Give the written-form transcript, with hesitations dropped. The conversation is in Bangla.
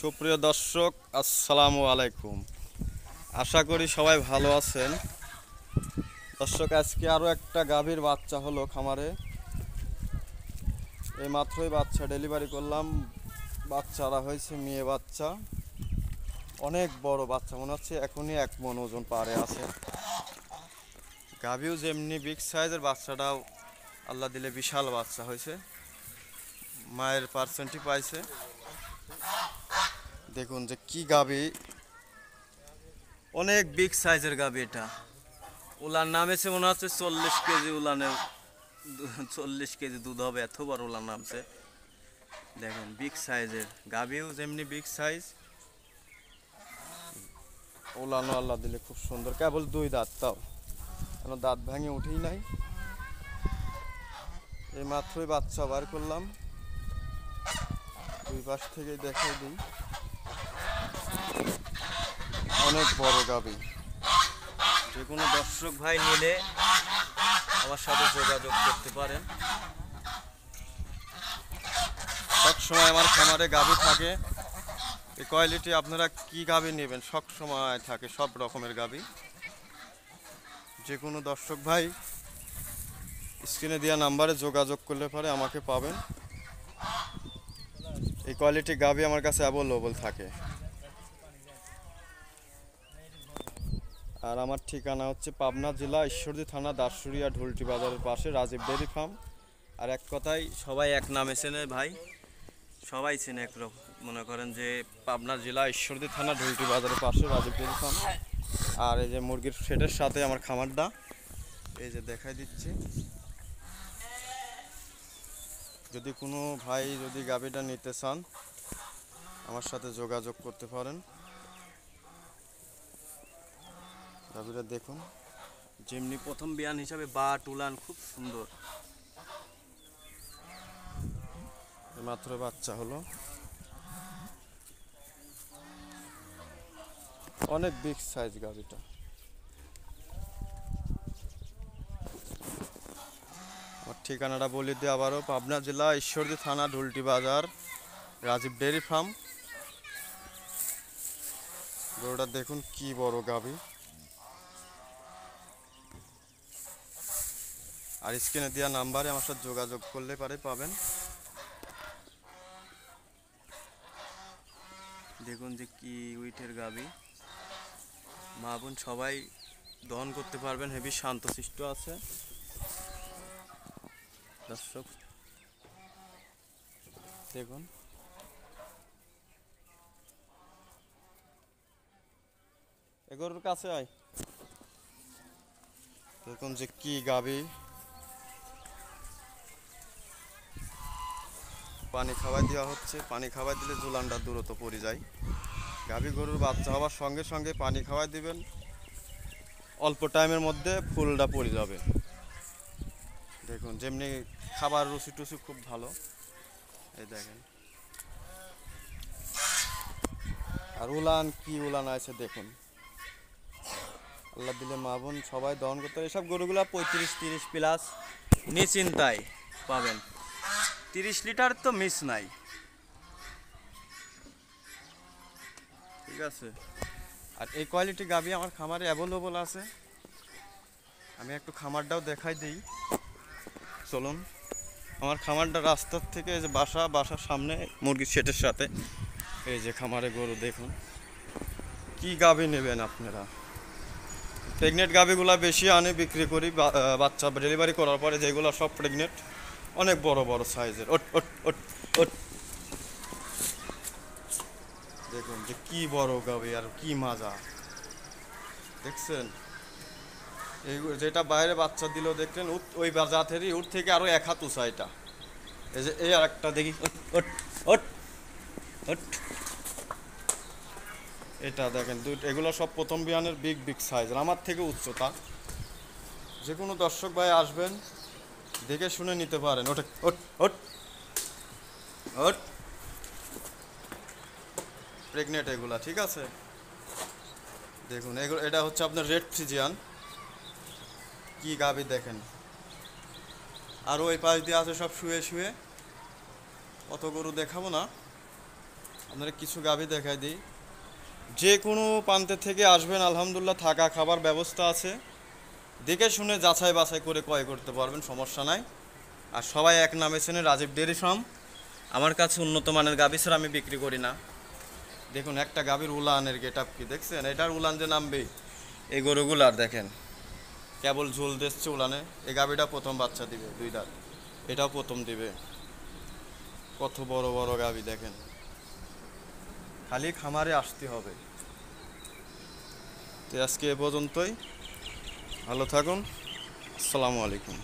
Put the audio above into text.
সুপ্রিয় দর্শক, আসসালামু আলাইকুম। আশা করি সবাই ভালো আছেন। দর্শক, আজকে আরও একটা গাভীর বাচ্চা হলো খামারে। এই মাত্রই বাচ্চা ডেলিভারি করলাম। বাচ্চারা হয়েছে মেয়ে বাচ্চা, অনেক বড় বাচ্চা, মনে হচ্ছে এখনই 1 মণ ওজন পারে আছে। গাভীও যেমনি বিগ সাইজের, বাচ্চাটাও আল্লাহ দিলে বিশাল বাচ্চা হয়েছে। মায়ের পার্সেন্টই পাইছে। দেখুন যে কি গাভী, অনেক বিগ সাইজের গাভী। এটা উলান নামেছে মনে হচ্ছে 40 কেজি উলানে, 40 কেজি দুধ হবে, এত বড় উলান নামছে। দেখেন বিগ সাইজের গাভীও যেমনি বিগ সাইজ, উলানও আল্লাহ দিলে খুব সুন্দর। কেবল 2 দাঁত, তাও কেন দাঁত ভেঙে উঠেই নাই। এই মাত্রই বাচ্চা বার করলাম। 2 পাশ থেকেই দেখাই দিই, অনেক বড় গাভী। যে কোনো দর্শক ভাই নিলে আমার সাথে যোগাযোগ করতে পারেন। সব সময় আমার খামারে গাভী থাকে। এই কোয়ালিটি আপনারা কি গাভী নেবেন, সব সময় থাকে, সব রকমের গাভী। যে কোনো দর্শক ভাই স্ক্রিনে দেওয়া নাম্বারে যোগাযোগ করলে পরে আমাকে পাবেন। এই কোয়ালিটি গাভী আমার কাছে অ্যাভেলেবল থাকে। আর আমার ঠিকানা হচ্ছে পাবনা জেলা ঈশ্বরদী থানা দাসুরিয়া ঢুলটি বাজারের পাশে রাজীব ডেয়ারি ফার্ম। আর এক কথায় সবাই এক নামে চেনে ভাই, সবাই চেনে একরকম। মনে করেন যে পাবনা জেলা ঈশ্বরদী থানা ঢুলটি বাজারের পাশে রাজীব ডেয়ারি ফার্ম। আর এই যে মুরগির শেডের সাথে আমার খামারটা, এই যে দেখাই দিচ্ছি। যদি কোনো ভাই যদি গাভীটা নিতে চান আমার সাথে যোগাযোগ করতে পারেন। গাভীটা দেখুন, যেমনি প্রথম বিয়ান হিসাবে বাট উলান খুব সুন্দর। মাত্র বাচ্চা হলো, অনেক বিগ সাইজ গাভীটা। আমার ঠিকানাটা বলে দিই আবারও, পাবনা জেলা ঈশ্বরদী থানা ঢুলটি বাজার রাজীব ডেয়ারি ফার্ম। গরুটা দেখুন কি বড় গাভী। আর স্ক্রিনে দেওয়া নাম্বারে আমার সাথে যোগাযোগ করলে পারে পাবেন। দেখুন যে কি উইটের গাভী, মা বোন সবাই দহন করতে পারবেন। হেভি শান্তশিষ্ট আছে। দর্শক দেখুন, এগোর কাছে আয়। দেখুন যে কি গাভী, পানি খাওয়াই দেওয়া হচ্ছে। পানি খাওয়াই দিলে জুলানটা দূরত্ব পড়ে যায়। গাভী গরুর বাচ্চা হওয়ার সঙ্গে সঙ্গে পানি খাওয়াই দিবেন, অল্প টাইমের মধ্যে ফুলটা পড়ে যাবে। দেখুন যেমনি খাবার রুচি টুচি খুব ভালো। এই দেখেন, আর উলান কি উলান আছে দেখুন। আল্লাহ দিলে মা বোন সবাই দহন করতে হবে। এসব গরুগুলা 35-30 প্লাস নিশ্চিন্তায় পাবেন। 30 লিটার তো মিস নাই। ঠিক আছে। আর এই কোয়ালিটি গাভী আমার খামারে অ্যাভেলেবল আছে। আমি একটু খামারটাও দেখাই দিই, চলুন। আমার খামারটা রাস্তার থেকে, এই যে বাসার সামনে মুরগির শেডের সাথে। এই যে খামারে গরু দেখুন। কি গাভী নেবেন আপনারা? প্রেগনেন্ট গাভীগুলা বেশি আনে বিক্রি করি। বাচ্চা ডেলিভারি করার পরে যেগুলো সব প্রেগনেন্ট, অনেক বড় বড় সাইজের। ওট ওট ওট ওট দেখুন যে কি বড় গাভী আর কি মাজা, দেখছেন? এই যেটা বাইরে বাচ্চা দিল দেখলেন, ওই জাতেরই, ওর থেকে আরো 1 হাত উঁচা এটা। এই যে এই আর একটা দেখি, ওট ওট ওট ওট এটা দেখেন। এগুলো সব প্রথম বিয়ানের বিগ বিগ সাইজের, আমার থেকে উচ্চতা। যে কোনো দর্শক ভাই আসবেন, দেখে শুনে নিতে পারেন। ওটা ওট ওট ওট প্রেগনেন্ট এগুলা, ঠিক আছে? দেখুন এগুলো, এটা হচ্ছে আপনার রেড ফ্রিজিয়ান। কি গাভী দেখেন। আর ওই পাশ দিয়ে আছে সব শুয়ে শুয়ে, অত গরু দেখাবো না। আপনারা কিছু গাভী দেখাই দিই। যে কোনো প্রান্তে থেকে আসবেন, আলহামদুলিল্লাহ থাকা খাবার ব্যবস্থা আছে। দেখে শুনে যাচাই বাছাই করে ক্রয় করতে পারবেন, সমস্যা নাই। আর সবাই এক নামে চেনে, রাজীব ডেয়ারি ফার্ম। আমার কাছে উন্নত মানের গাভী ছাড়া আমি বিক্রি করি না। দেখুন একটা গাভীর উলানের গেট আপ কি দেখছেন, এটার উলান যে নামবে, এই গরুগুলার দেখেন কেবল ঝোল দিচ্ছে উলানে। এই গাভীটা প্রথম বাচ্চা দিবে 2 দাঁত, এটাও প্রথম দিবে। কত বড় বড় গাভী দেখেন, খালি খামারে আসতে হবে। তো আজকে এ পর্যন্তই, ভালো থাকুন, আসসালামু আলাইকুম।